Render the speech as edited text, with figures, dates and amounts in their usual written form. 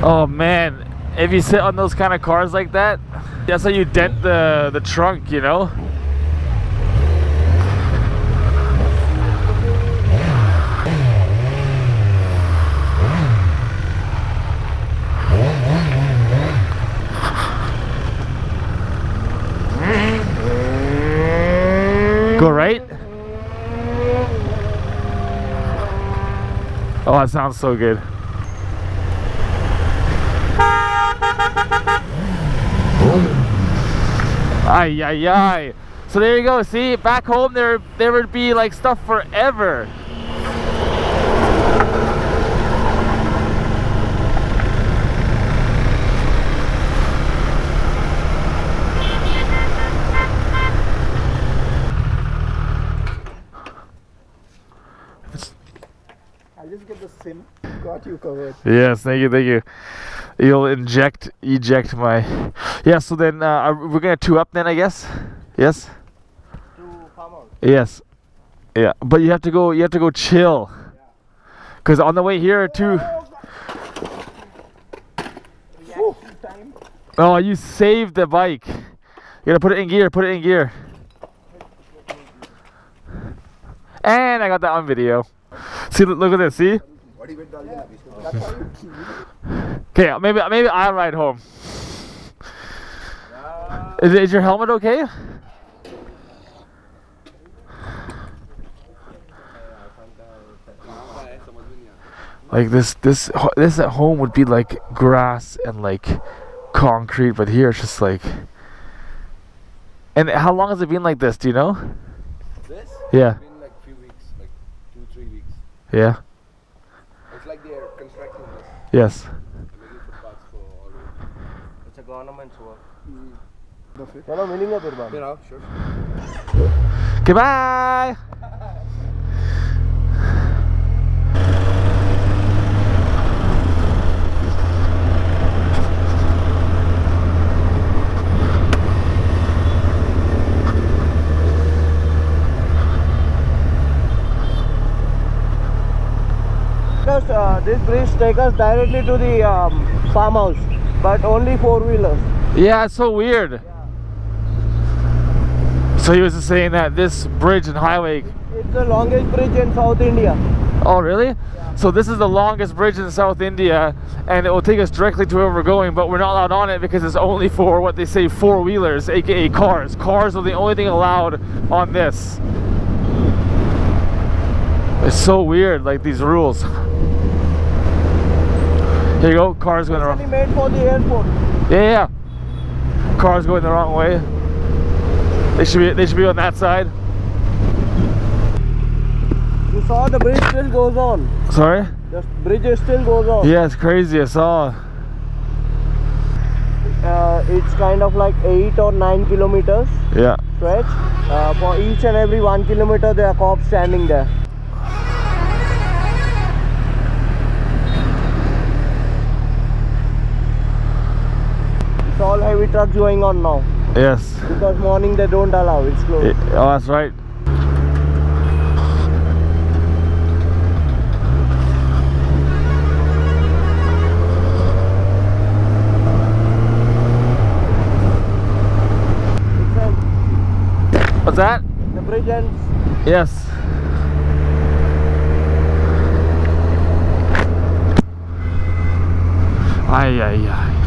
Oh man, if you sit on those kind of cars like that, that's how you dent the trunk, you know? Go right? Oh, that sounds so good. Ay, ay, ay. So there you go. See, back home there would be like stuff forever. I'll just get the SIM. Got you covered. Yes, thank you, thank you. You'll eject my. Yeah. So then we're gonna two up then, I guess. Yes. To farmhouse. Yes. Yeah, but you have to go. You have to go chill. Cause on the way here too. Reaction time. Oh, you saved the bike. You gotta put it in gear. Put it in gear. And I got that on video. See, look at this. See. Okay, maybe I'll ride home. Is your helmet okay? Like this at home would be like grass and like concrete, but here it's just like. And how long has it been like this? Do you know? This? Yeah. It's been like few weeks, like 2-3 weeks. Yeah. It's like they're constructing this. Yes. They're making footpaths for all over. It's a government's work. चलो मिलेंगे फिर बाद. फिर आओ, sure. Goodbye. This bridge takes us directly to the farmhouse, but only four-wheelers. Yeah, it's so weird. Yeah. So he was just saying that this bridge and highway. It's the longest bridge in South India. Oh, really? Yeah. So this is the longest bridge in South India, and it will take us directly to where we're going, but we're not allowed on it because it's only for what they say four-wheelers, aka cars. Cars are the only thing allowed on this. It's so weird, like these rules. Here you go, cars going the wrong. It's only made for the airport. Yeah. Cars going the wrong way. They should be on that side. You saw the bridge still goes on. Sorry? The bridge still goes on. Yeah, it's crazy. I saw. It's kind of like 8 or 9 kilometers Yeah. stretch. For each and every 1 kilometer, there are cops standing there. It's all heavy trucks going on now. Yes. Because morning they don't allow, it's closed. Oh, that's right. What's that? The bridge ends. Yes. Ay, ay, ay.